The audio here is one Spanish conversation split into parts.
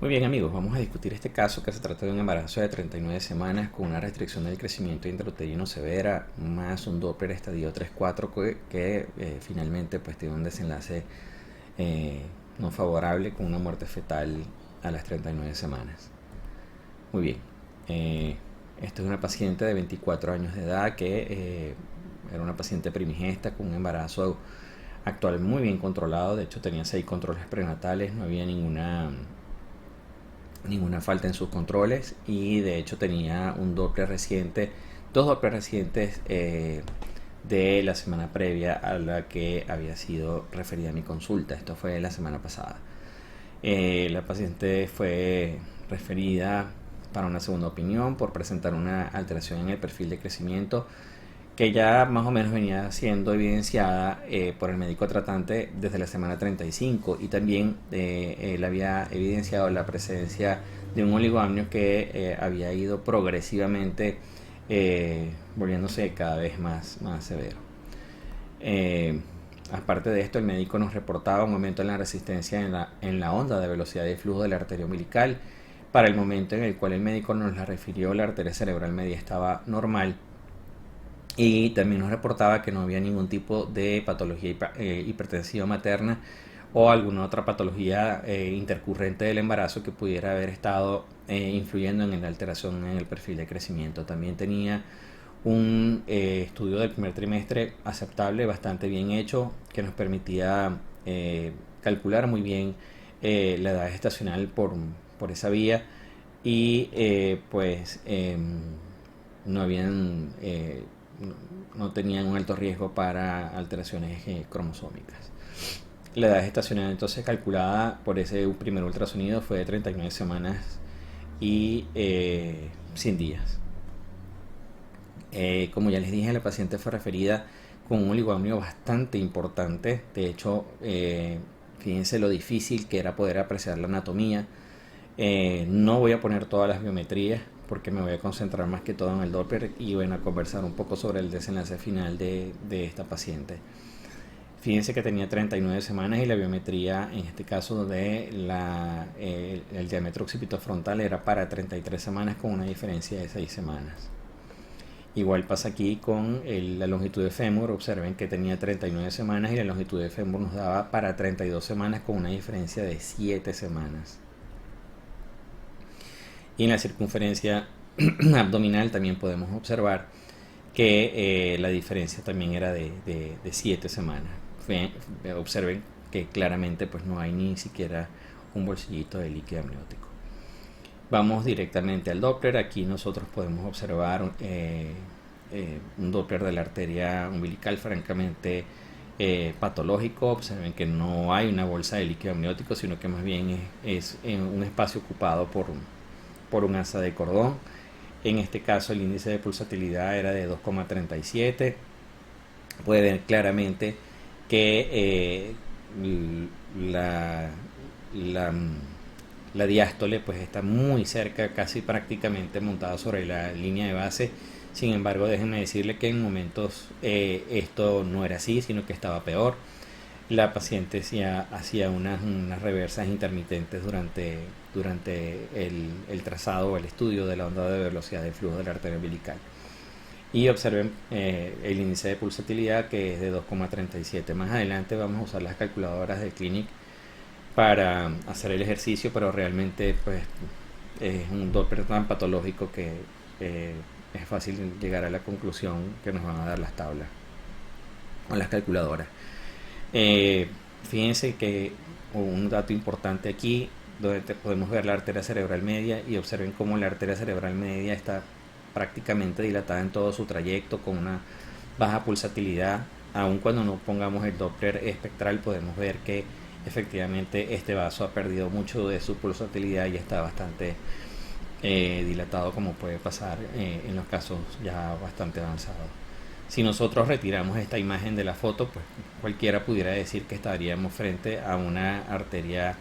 Muy bien amigos, vamos a discutir este caso que se trata de un embarazo de 39 semanas con una restricción del crecimiento intrauterino severa más un Doppler estadio 3-4 que finalmente pues tiene un desenlace no favorable con una muerte fetal a las 39 semanas. Muy bien, esta es una paciente de 24 años de edad que era una paciente primigesta con un embarazo actual muy bien controlado. De hecho tenía 6 controles prenatales, no había ninguna falta en sus controles y de hecho tenía un Doppler reciente, dos Doppler recientes de la semana previa a la que había sido referida a mi consulta. Esto fue la semana pasada. La paciente fue referida para una segunda opinión por presentar una alteración en el perfil de crecimiento que ya más o menos venía siendo evidenciada por el médico tratante desde la semana 35 y también él había evidenciado la presencia de un oligoamnio que había ido progresivamente volviéndose cada vez más severo. Aparte de esto, el médico nos reportaba un aumento en la resistencia en la onda de velocidad de flujo de la arteria umbilical. Para el momento en el cual el médico nos la refirió, la arteria cerebral media estaba normal y también nos reportaba que no había ningún tipo de patología hipertensiva materna o alguna otra patología intercurrente del embarazo que pudiera haber estado influyendo en la alteración en el perfil de crecimiento. También tenía un estudio del primer trimestre aceptable, bastante bien hecho, que nos permitía calcular muy bien la edad gestacional por esa vía y no habían no tenían un alto riesgo para alteraciones cromosómicas. La edad gestacional entonces calculada por ese primer ultrasonido fue de 39 semanas y 100 días. Como ya les dije, la paciente fue referida con un oligoamnio bastante importante. De hecho, fíjense lo difícil que era poder apreciar la anatomía. No voy a poner todas las biometrías porque me voy a concentrar más que todo en el Doppler y voy a conversar un poco sobre el desenlace final de esta paciente. Fíjense que tenía 39 semanas y la biometría, en este caso de el diámetro occipitofrontal, era para 33 semanas con una diferencia de 6 semanas. Igual pasa aquí con la longitud de fémur. Observen que tenía 39 semanas y la longitud de fémur nos daba para 32 semanas con una diferencia de 7 semanas. Y en la circunferencia abdominal también podemos observar que la diferencia también era de 7 semanas. Observen que claramente pues no hay ni siquiera un bolsillito de líquido amniótico. Vamos directamente al Doppler. Aquí nosotros podemos observar un Doppler de la arteria umbilical francamente patológico. Observen que no hay una bolsa de líquido amniótico, sino que más bien es un espacio ocupado por un asa de cordón. En este caso el índice de pulsatilidad era de 2,37. Pueden ver claramente que la diástole pues está muy cerca, casi prácticamente montada sobre la línea de base. Sin embargo, déjenme decirle que en momentos esto no era así, sino que estaba peor. La paciente hacía unas reversas intermitentes durante el trazado o el estudio de la onda de velocidad de flujo de la arteria umbilical. Y observen el índice de pulsatilidad, que es de 2,37. Más adelante vamos a usar las calculadoras de Clinic para hacer el ejercicio, pero realmente pues es un Doppler tan patológico que es fácil llegar a la conclusión que nos van a dar las tablas o las calculadoras. Fíjense que un dato importante aquí, donde podemos ver la arteria cerebral media, y observen cómo la arteria cerebral media está prácticamente dilatada en todo su trayecto con una baja pulsatilidad. Aun cuando no pongamos el Doppler espectral, podemos ver que efectivamente este vaso ha perdido mucho de su pulsatilidad y está bastante dilatado, como puede pasar en los casos ya bastante avanzados. Si nosotros retiramos esta imagen de la foto, pues cualquiera pudiera decir que estaríamos frente a una arteria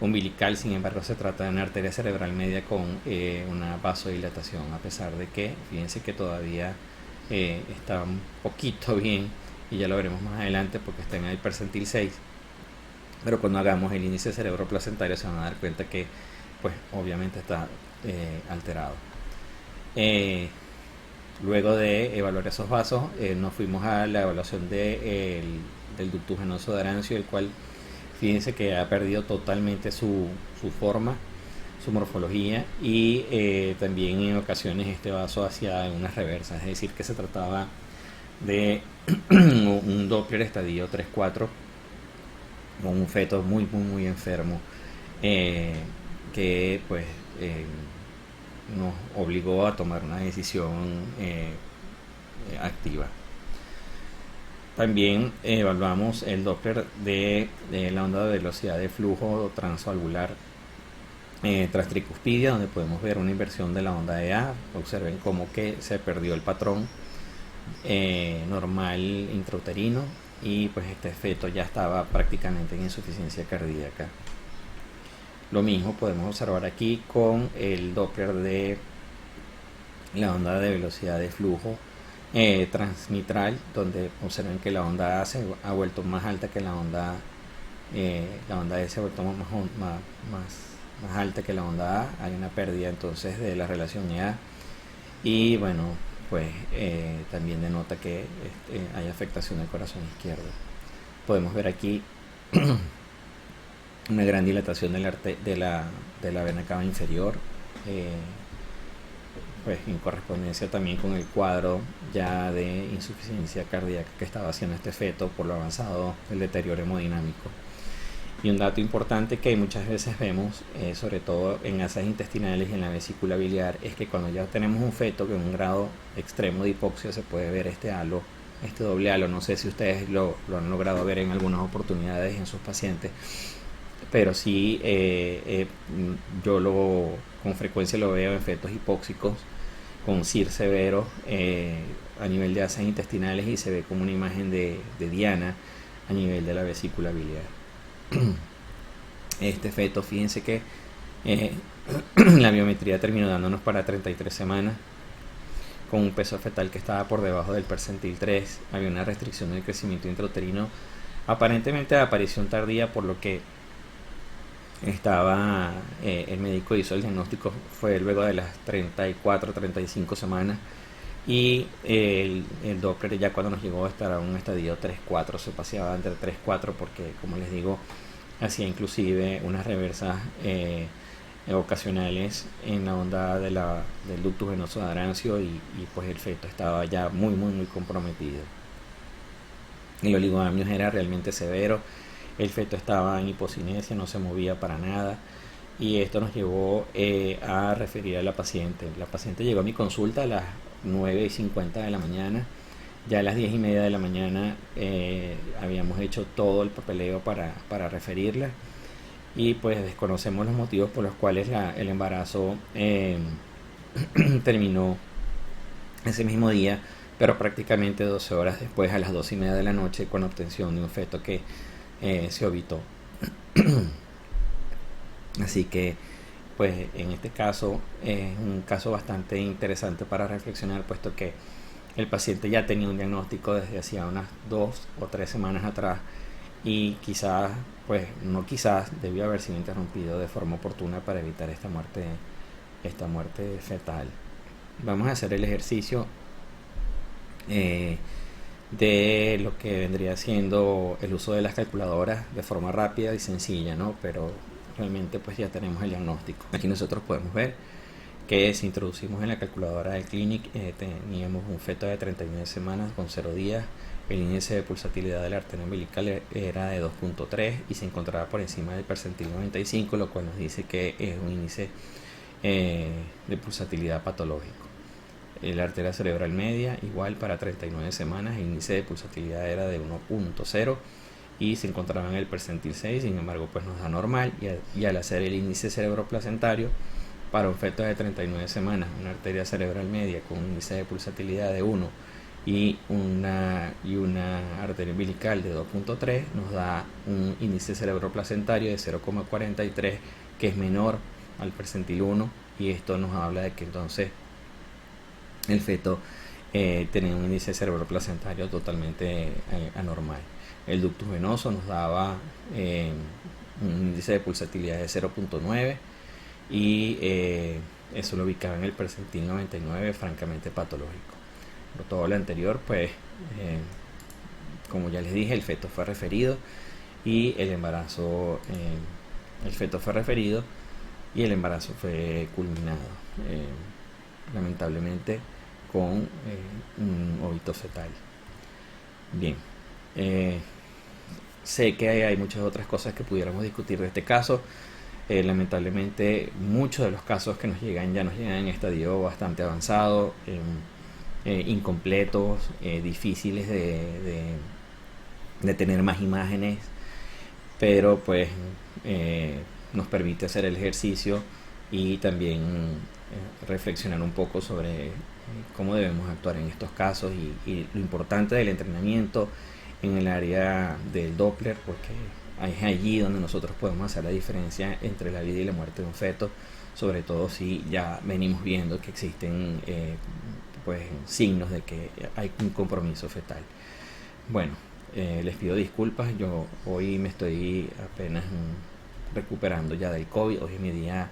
umbilical. Sin embargo, se trata de una arteria cerebral media con una vasodilatación, a pesar de que, fíjense que todavía está un poquito bien, y ya lo veremos más adelante porque está en el percentil 6. Pero cuando hagamos el índice cerebroplacentario se van a dar cuenta que pues obviamente está alterado. Eh, Luego de evaluar esos vasos, nos fuimos a la evaluación del ductus venoso de Arancio, el cual, fíjense que ha perdido totalmente su forma, su morfología, y también en ocasiones este vaso hacía unas reversas, es decir, que se trataba de un Doppler estadio 3-4 con un feto muy enfermo, eh, que pues nos obligó a tomar una decisión activa. También evaluamos el Doppler de la onda de velocidad de flujo transvalvular tras tricuspidia, donde podemos ver una inversión de la onda de A. Observen cómo que se perdió el patrón normal intrauterino, y pues este feto ya estaba prácticamente en insuficiencia cardíaca. Lo mismo podemos observar aquí con el Doppler de la onda de velocidad de flujo transmitral, donde observen que la onda A se ha vuelto más alta que la onda S se ha vuelto más alta que la onda A. Hay una pérdida entonces de la relación EA, y bueno, pues también denota que hay afectación del corazón izquierdo. Podemos ver aquí una gran dilatación de la vena cava inferior, pues en correspondencia también con el cuadro ya de insuficiencia cardíaca que estaba haciendo este feto por lo avanzado del deterioro hemodinámico. Y un dato importante que muchas veces vemos, sobre todo en asas intestinales y en la vesícula biliar, es que cuando ya tenemos un feto que en un grado extremo de hipoxia se puede ver este halo, este doble halo. No sé si ustedes lo han logrado ver en algunas oportunidades en sus pacientes, pero sí yo con frecuencia lo veo en fetos hipóxicos con CIR severo a nivel de asas intestinales, y se ve como una imagen de diana a nivel de la vesícula biliar. Este feto, fíjense que la biometría terminó dándonos para 33 semanas con un peso fetal que estaba por debajo del percentil 3. Había una restricción del crecimiento intrauterino, aparentemente de aparición tardía, por lo que el médico hizo el diagnóstico fue luego de las 34-35 semanas, y el Doppler ya cuando nos llegó a estar a un estadio 3-4, se paseaba entre 3-4, porque como les digo, hacía inclusive unas reversas ocasionales en la onda del ductus venoso de Arancio, y pues el feto estaba ya muy comprometido. El oligodamnios era realmente severo, el feto estaba en hipocinesia, no se movía para nada, y esto nos llevó a referir a la paciente. La paciente llegó a mi consulta a las 9:50 de la mañana. Ya a las 10:30 de la mañana habíamos hecho todo el papeleo para referirla, y pues desconocemos los motivos por los cuales el embarazo terminó ese mismo día, pero prácticamente 12 horas después, a las 2:30 de la noche, con obtención de un feto que se ovitó. Así que pues en este caso es un caso bastante interesante para reflexionar, puesto que el paciente ya tenía un diagnóstico desde hacía unas 2 o 3 semanas atrás, y quizás, pues no quizás, debió haber sido interrumpido de forma oportuna para evitar esta muerte fetal. Vamos a hacer el ejercicio de lo que vendría siendo el uso de las calculadoras de forma rápida y sencilla, ¿no? Pero realmente pues ya tenemos el diagnóstico. Aquí nosotros podemos ver que si introducimos en la calculadora del Clinic, teníamos un feto de 39 semanas con 0 días. El índice de pulsatilidad de la arteria umbilical era de 2.3 y se encontraba por encima del percentil 95, lo cual nos dice que es un índice de pulsatilidad patológico. La arteria cerebral media, igual para 39 semanas, el índice de pulsatilidad era de 1.0 y se encontraba en el percentil 6, sin embargo pues nos da normal, y al hacer el índice cerebroplacentario para un feto de 39 semanas, una arteria cerebral media con un índice de pulsatilidad de 1 y una arteria umbilical de 2.3, nos da un índice cerebroplacentario de 0,43, que es menor al percentil 1, y esto nos habla de que entonces el feto tenía un índice cerebroplacentario totalmente anormal. El ductus venoso nos daba un índice de pulsatilidad de 0.9, y eso lo ubicaba en el percentil 99, francamente patológico. Por todo lo anterior, pues, como ya les dije, el feto fue referido y el feto fue referido y el embarazo fue culminado, eh, lamentablemente, con un óbito fetal. Bien, eh, sé que hay muchas otras cosas que pudiéramos discutir de este caso. Lamentablemente, muchos de los casos que nos llegan ya nos llegan en estadio bastante avanzado, incompletos, difíciles de tener más imágenes, pero pues nos permite hacer el ejercicio y también reflexionar un poco sobre cómo debemos actuar en estos casos y lo importante del entrenamiento en el área del Doppler, porque es allí donde nosotros podemos hacer la diferencia entre la vida y la muerte de un feto, sobre todo si ya venimos viendo que existen pues signos de que hay un compromiso fetal. Bueno, les pido disculpas, yo hoy me estoy apenas recuperando ya del COVID, hoy es mi día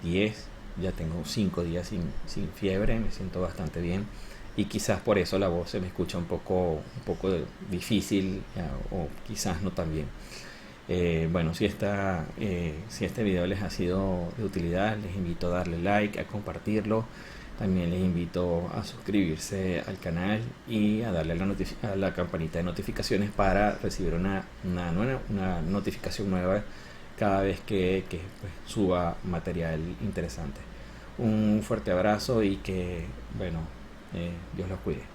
10, ya tengo 5 días sin fiebre, me siento bastante bien y quizás por eso la voz se me escucha un poco difícil, o quizás no tan bien. Bueno, si este video les ha sido de utilidad, les invito a darle like, a compartirlo. También les invito a suscribirse al canal y a darle a la campanita de notificaciones para recibir una notificación nueva cada vez que pues, suba material interesante. Un fuerte abrazo y que, bueno, Dios los cuide.